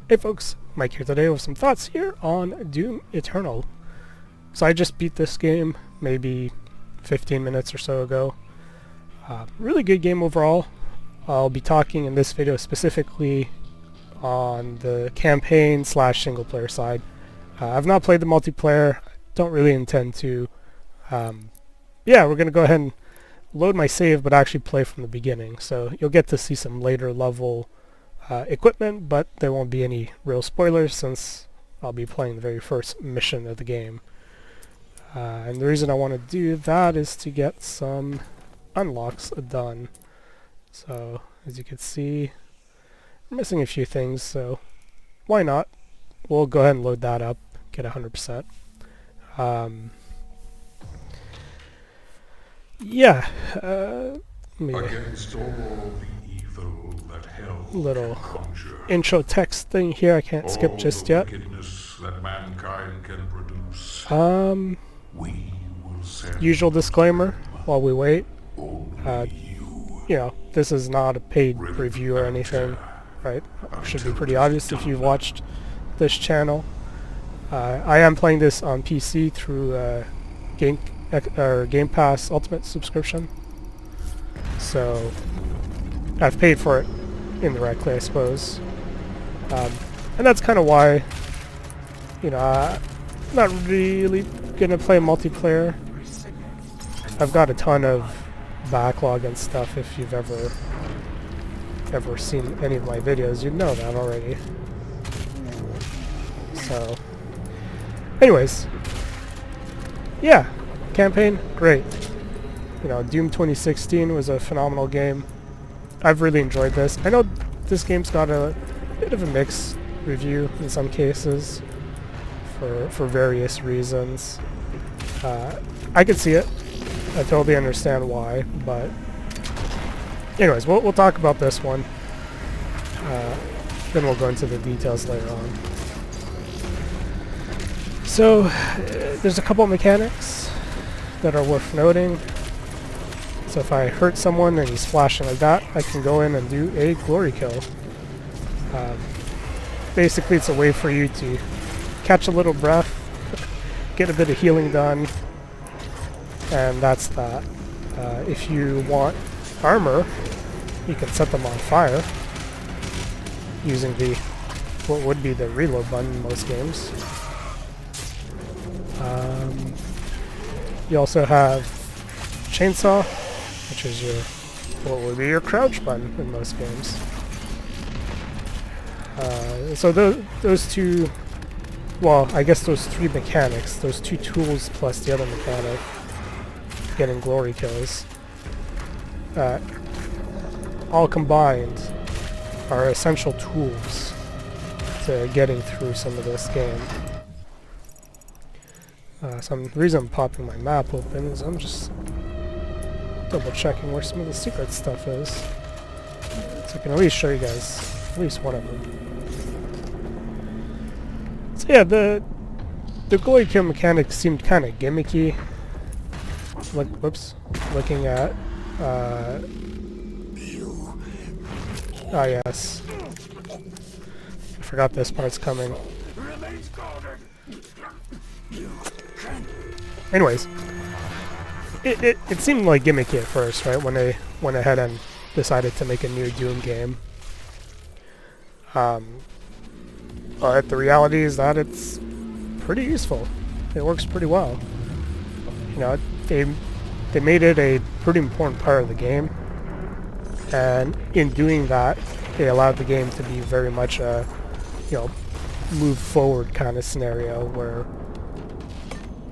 Hey folks, Mike here today with some thoughts here on Doom Eternal. So I just beat this game maybe 15 minutes or so ago. Really good game overall. I'll be talking in this video specifically on the campaign slash single player side. I've not played the multiplayer, don't really intend to. Yeah, we're going to go ahead and load my save but actually play from the beginning. So you'll get to see some later level equipment, but there won't be any real spoilers since I'll be playing the very first mission of the game. And the reason I want to do that is to get some unlocks done. So as you can see, I'm missing a few things, so why not? We'll go ahead and load that up, get 100%. Yeah, Against all the evil that hell little can conjure, intro text thing here I can't skip all just the yet. wickedness that mankind can produce, we will send Usual disclaimer while we wait. only You know, this is not a paid review or anything, right? Should be pretty obvious if you've watched this channel. I am playing this on PC through Game Pass Ultimate subscription, so I've paid for it indirectly, I suppose. And that's kind of why, you know, I'm not really gonna play multiplayer. I've got a ton of backlog and stuff. If you've ever seen any of my videos, you'd know that already. So, anyways, yeah, campaign, great. You know, Doom 2016 was a phenomenal game. I've really enjoyed this. I know this game's got a bit of a mixed review in some cases for various reasons. I could see it. I totally understand why, but anyways, we'll talk about this one. Then we'll go into the details later on. So, there's a couple mechanics that are worth noting. So if I hurt someone and he's flashing like that, I can go in and do a glory kill. Basically, it's a way for you to catch a little breath, get a bit of healing done, and that's that. If you want armor, you can set them on fire using what would be the reload button in most games. You also have chainsaw, which is what would be your crouch button in most games. So those two, well, I guess those three mechanics, those two tools plus the other mechanic, getting glory kills, all combined are essential tools to getting through some of this game. The reason I'm popping my map open is I'm just double checking where some of the secret stuff is, so I can at least show you guys at least one of them. So yeah, the glory kill mechanic seemed kind of gimmicky. Looking at oh yes, I forgot this part's coming. Anyways, it seemed like gimmicky at first, right? When they went ahead and decided to make a new Doom game. But the reality is that it's pretty useful. It works pretty well. You know, they made it a pretty important part of the game, and in doing that, they allowed the game to be very much a, you know, move forward kind of scenario where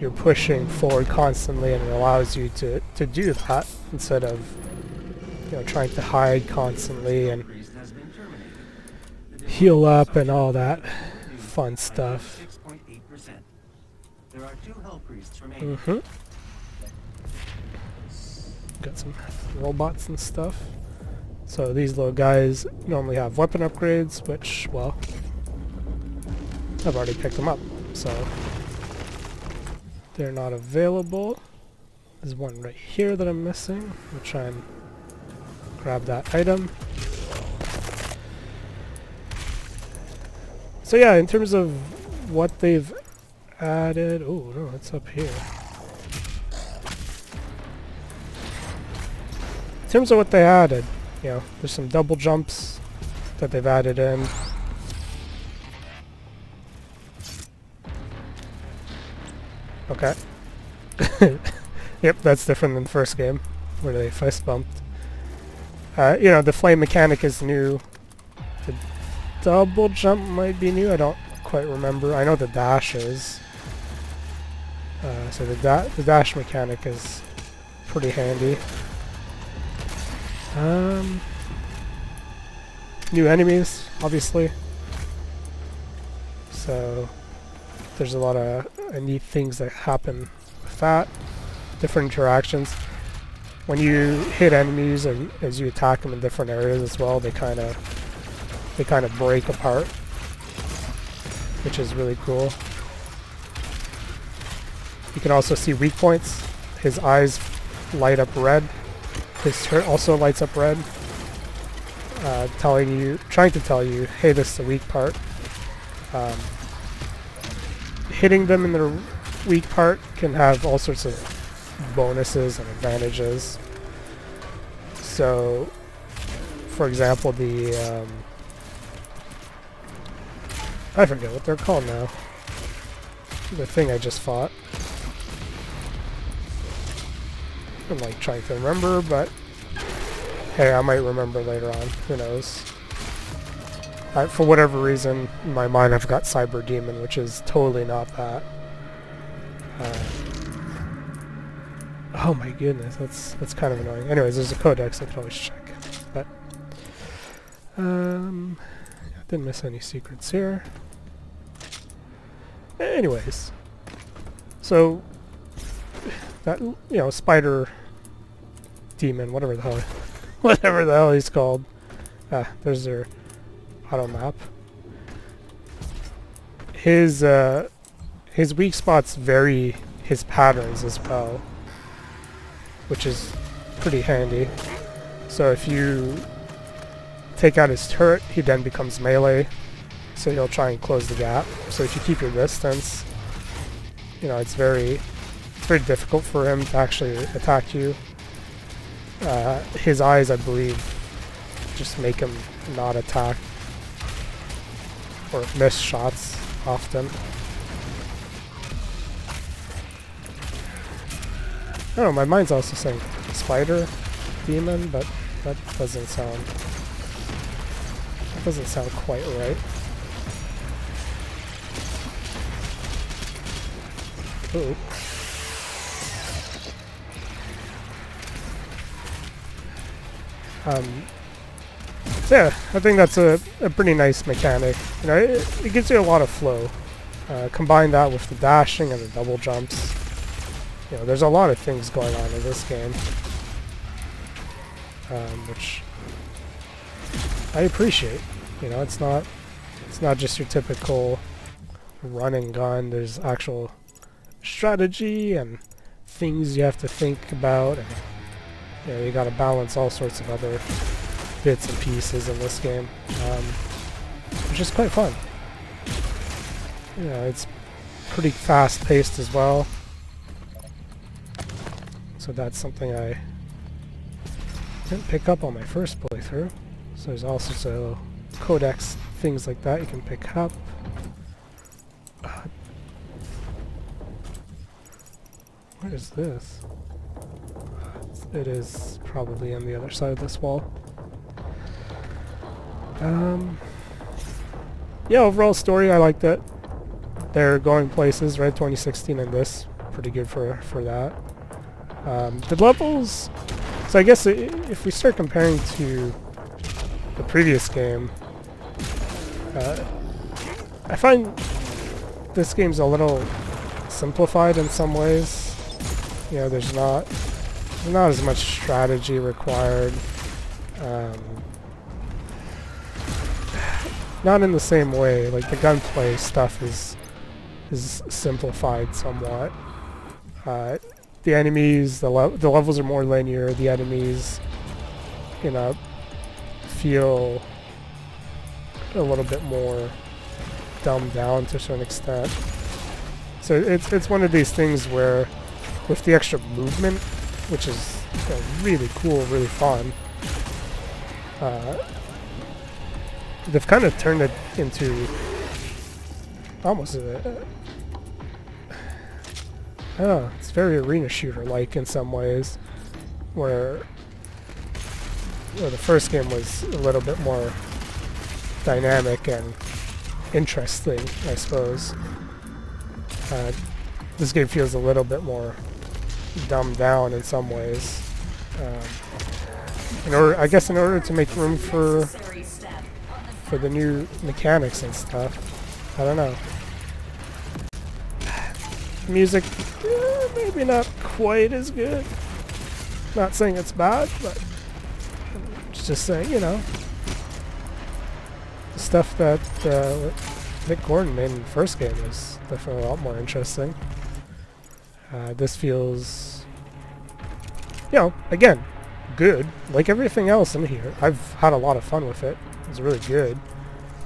you're pushing forward constantly, and it allows you to do that instead of, you know, trying to hide constantly and heal up and all that fun stuff. Got some robots and stuff. So these little guys normally have weapon upgrades, which, well, I've already picked them up, so they're not available. There's one right here that I'm missing. I'll try and grab that item. So yeah, in terms of what they've added... Oh, no, it's up here. In terms of what they added, you know, there's some double jumps that they've added in. Okay. Yep, that's different than the first game, where they fist bumped. You know, the flame mechanic is new. The double jump might be new, I don't quite remember. I know the dash is. So the dash mechanic is pretty handy. New enemies, obviously. So there's a lot of neat things that happen with that. Different interactions. When you hit enemies and as you attack them in different areas as well, they kind of break apart, which is really cool. You can also see weak points. His eyes light up red. His turret also lights up red, trying to tell you, hey, this is the weak part. Hitting them in their weak part can have all sorts of bonuses and advantages. So, for example, the I forget what they're called now. The thing I just fought. I'm like trying to remember, but hey, I might remember later on. Who knows? For whatever reason, in my mind, I've got Cyber Demon, which is totally not that. Oh my goodness, that's kind of annoying. Anyways, there's a codex I can always check. But didn't miss any secrets here. Anyways, so that, you know, Spider Demon, whatever the hell he's called. There's their auto map. His weak spots vary his patterns as well, which is pretty handy. So if you take out his turret, he then becomes melee, so he'll try and close the gap. So if you keep your distance, you know, it's very difficult for him to actually attack you. His eyes, I believe, just make him not attack or miss shots often. I don't know, my mind's also saying Spider Demon, but that doesn't sound quite right. Ooh. So yeah, I think that's a pretty nice mechanic. You know, it gives you a lot of flow. Combine that with the dashing and the double jumps. You know, there's a lot of things going on in this game, which I appreciate. You know, it's not just your typical run and gun. There's actual strategy and things you have to think about, and you know, you got to balance all sorts of other bits and pieces in this game, which is quite fun. You know, it's pretty fast-paced as well. So that's something I didn't pick up on my first playthrough. So there's all sorts of codex things like that you can pick up. What is this? It is probably on the other side of this wall. Yeah, overall story, I liked it. They're going places, right? 2016 and this. Pretty good for that. The levels... So I guess if we start comparing to the previous game, I find this game's a little simplified in some ways. You know, there's not as much strategy required. Not in the same way. Like the gunplay stuff is simplified somewhat. The enemies, the levels are more linear. The enemies, you know, feel a little bit more dumbed down to a certain extent. So it's one of these things where, with the extra movement, which is really cool, really fun, they've kind of turned it into almost a I don't know, it's very arena shooter-like in some ways, where the first game was a little bit more dynamic and interesting, I suppose. This game feels a little bit more dumbed down in some ways. I guess in order to make room for the new mechanics and stuff. I don't know. Music, maybe not quite as good. Not saying it's bad, but just saying, you know, the stuff that Nick Gordon made in the first game is definitely a lot more interesting. This feels, you know, again, good. Like everything else in here, I've had a lot of fun with it. It's really good.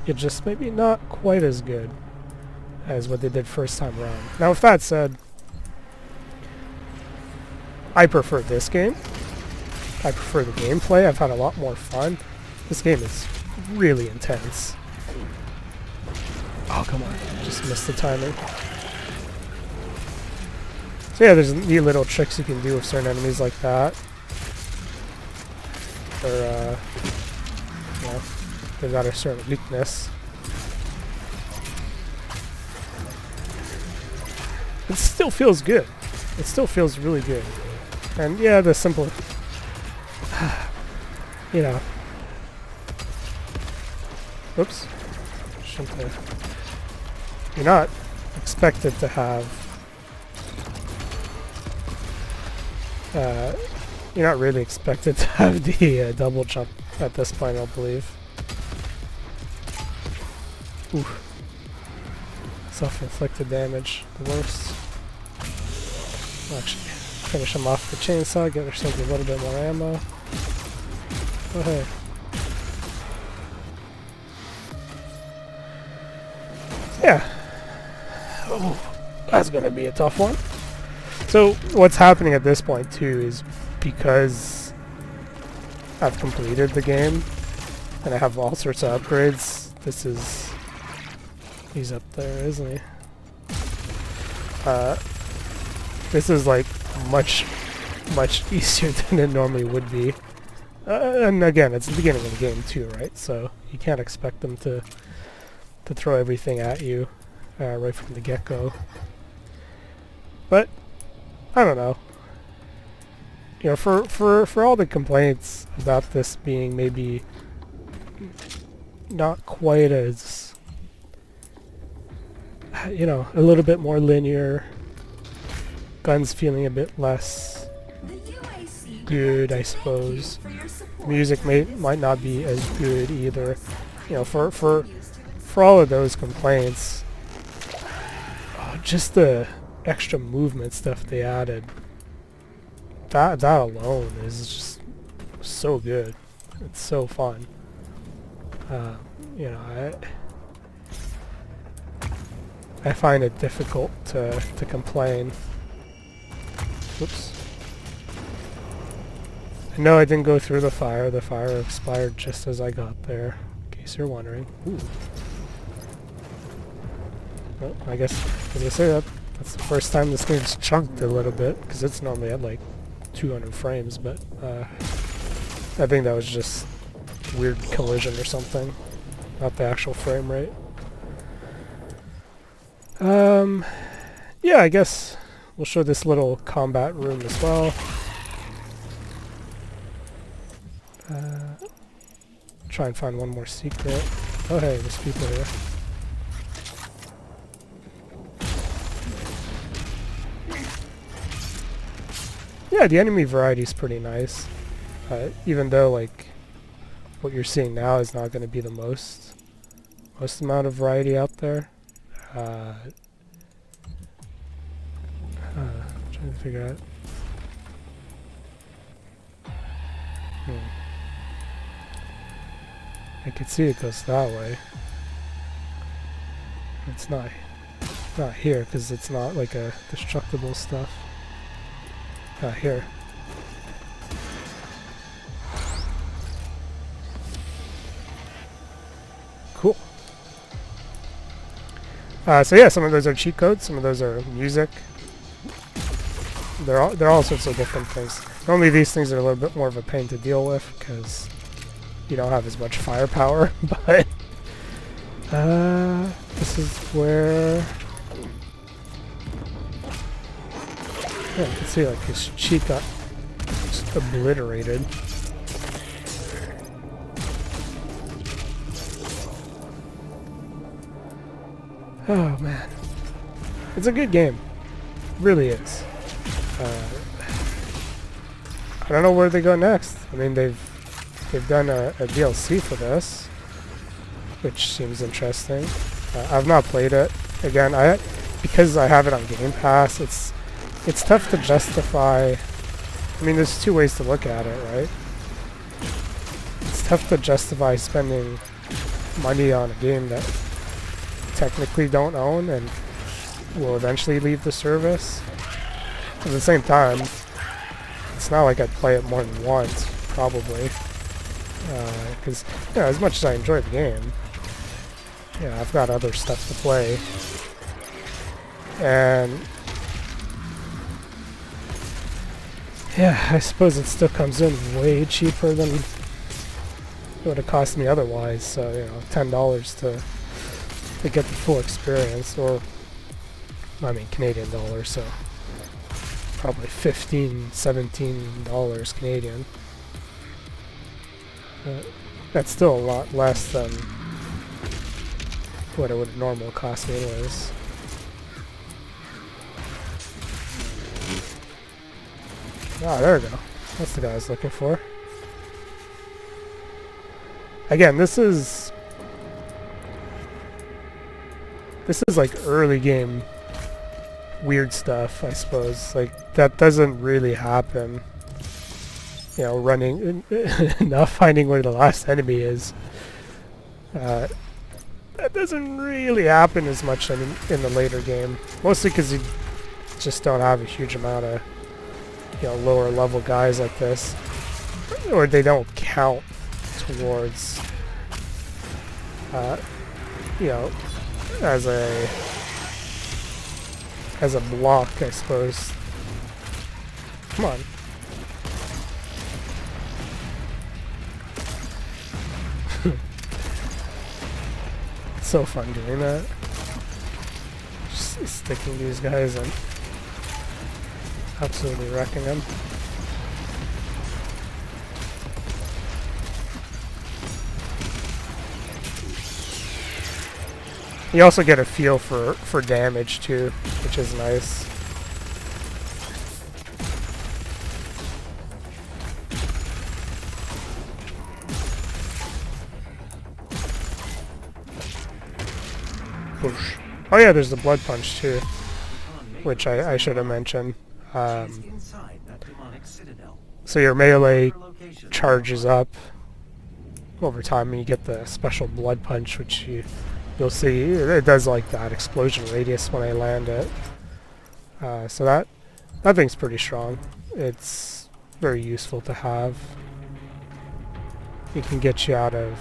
It's just maybe not quite as good as what they did first time around. Now, with that said, I prefer this game. I prefer the gameplay. I've had a lot more fun. This game is really intense. Oh, come on. Just missed the timing. So yeah, there's neat little tricks you can do with certain enemies like that. Or, you know, they've got a certain weakness. It still feels good. It still feels really good. And yeah, the simple, you know. Oops. Shouldn't have. You're not expected to have. You're not really expected to have the double jump at this point, I believe. Ooh. Self-inflicted damage, the worst. We'll actually finish him off with the chainsaw, get ourselves a little bit more ammo. Oh hey. Yeah. Oh, that's gonna be a tough one. So what's happening at this point too is because I've completed the game and I have all sorts of upgrades. This is... He's up there, isn't he? This is like much easier than it normally would be. And again, it's the beginning of the game too, right? So you can't expect them to throw everything at you right from the get-go. But I don't know. You know, for all the complaints about this being maybe not quite as, you know, a little bit more linear, guns feeling a bit less good, I suppose. Music might not be as good either. You know, for all of those complaints, just the extra movement stuff they added, that alone is just so good. It's so fun. You know, I find it difficult to complain. Whoops. No, I didn't go through the fire. The fire expired just as I got there, in case you're wondering. Ooh. Well, I guess, as I say that, that's the first time this game's chunked a little bit, because it's normally at like 200 frames, but I think that was just weird collision or something, not the actual frame rate. Yeah, I guess we'll show this little combat room as well. Try and find one more secret. Oh hey, there's people here. Yeah, the enemy variety is pretty nice. Even though, like, what you're seeing now is not going to be the most amount of variety out there. Trying to figure out. I could see it goes that way. It's not here because it's not like a destructible stuff. Here. Cool. So yeah, some of those are cheat codes, some of those are music. They're all sorts of different things. Normally these things are a little bit more of a pain to deal with because you don't have as much firepower, but this is where yeah, you can see like his cheek got just obliterated. Oh man, it's a good game, it really is. I don't know where they go next. I mean, they've done a DLC for this, which seems interesting. I've not played it. Again, because I have it on Game Pass, it's tough to justify. I mean, there's two ways to look at it, right? It's tough to justify spending money on a game that technically don't own and will eventually leave the service. At the same time, it's not like I'd play it more than once, probably. Because, you know, as much as I enjoy the game, yeah, I've got other stuff to play. And yeah, I suppose it still comes in way cheaper than it would have cost me otherwise. So, you know, $10 to get the full experience, or I mean Canadian dollars, so probably $15-17 Canadian. That's still a lot less than what it would normally cost me anyways. Ah, there we go. That's the guy I was looking for. Again, this is like early game weird stuff, I suppose. Like, that doesn't really happen. You know, running, not finding where the last enemy is. That doesn't really happen as much in the later game. Mostly because you just don't have a huge amount of, you know, lower level guys like this. Or they don't count towards, you know, as a block, I suppose. Come on. It's so fun doing that. Just sticking these guys and absolutely wrecking them. You also get a feel for damage too, which is nice. Whoosh. Oh yeah, there's the blood punch too, which I should have mentioned. So your melee charges up over time, and you get the special blood punch, which you'll see it does like that explosion radius when I land it. So that thing's pretty strong. It's very useful to have. It can get you out of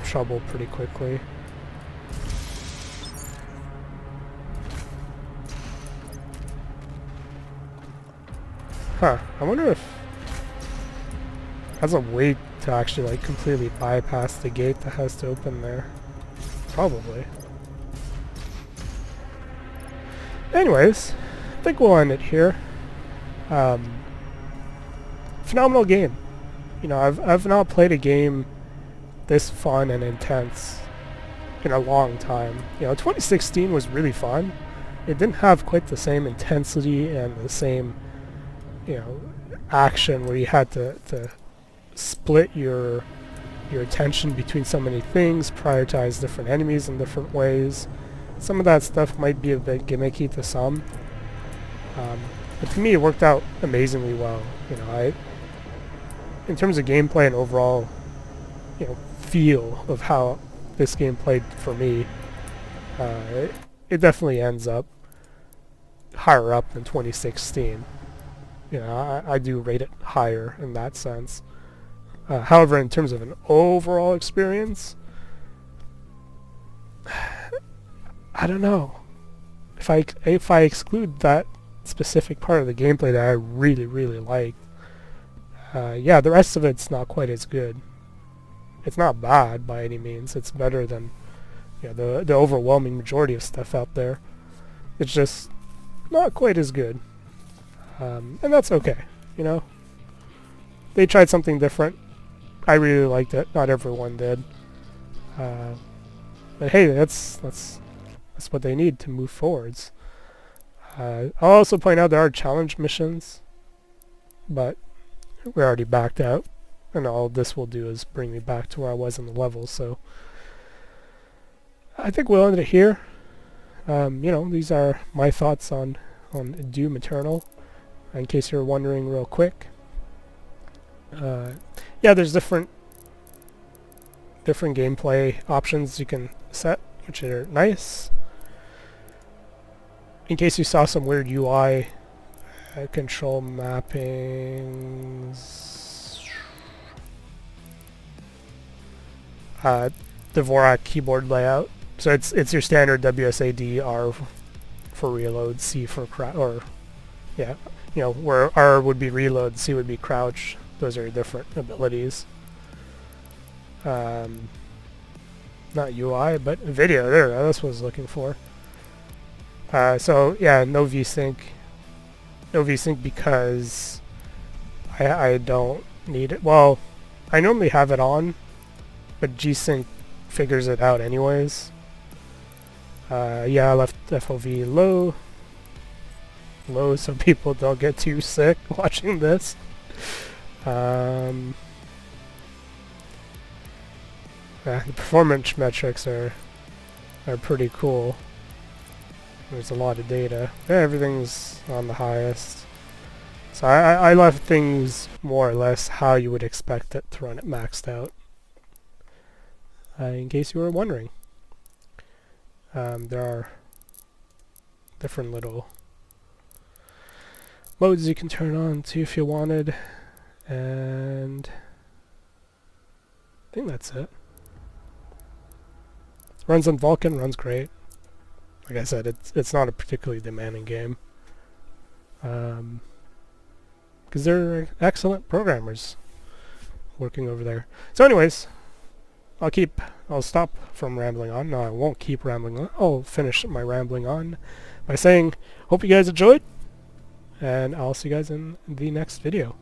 trouble pretty quickly. Huh, I wonder if has a way to actually like completely bypass the gate that has to open there. Probably. Anyways, I think we'll end it here. Phenomenal game. You know, I've not played a game this fun and intense in a long time. You know, 2016 was really fun. It didn't have quite the same intensity and the same, you know, action where you had to split your attention between so many things, prioritize different enemies in different ways. Some of that stuff might be a bit gimmicky to some, but to me it worked out amazingly well. You know, in terms of gameplay and overall, you know, feel of how this game played for me, it definitely ends up higher up than 2016. You know, I do rate it higher in that sense. However, in terms of an overall experience, I don't know. If I exclude that specific part of the gameplay that I really, really liked, yeah, the rest of it's not quite as good. It's not bad by any means. It's better than, you know, the overwhelming majority of stuff out there. It's just not quite as good. And that's okay, you know? They tried something different. I really liked it. Not everyone did. But hey, that's what they need to move forwards. I'll also point out there are challenge missions, but we already backed out, and all this will do is bring me back to where I was in the level, so I think we'll end it here. You know, these are my thoughts on Doom Eternal, in case you're wondering real quick. Yeah, there's different gameplay options you can set, which are nice. In case you saw some weird UI control mappings, Dvorak keyboard layout. So it's your standard WSAD, R for reload, C for crouch, or yeah, you know, where R would be reload, C would be crouch. Those are different abilities. Not UI, but video. There, that's what I was looking for. So yeah, no VSync. No VSync because I don't need it. Well, I normally have it on, but G-Sync figures it out anyways. Yeah, I left FOV low so people don't get too sick watching this. Yeah, the performance metrics are pretty cool. There's a lot of data. Yeah, everything's on the highest. So I left things more or less how you would expect it to run it maxed out. In case you were wondering. There are different little modes you can turn on too if you wanted. And I think that's it. Runs on Vulkan, runs great. Like I said, it's not a particularly demanding game. Because they're excellent programmers working over there. So anyways, I'll stop from rambling on. No, I won't keep rambling on. I'll finish my rambling on by saying, hope you guys enjoyed, and I'll see you guys in the next video.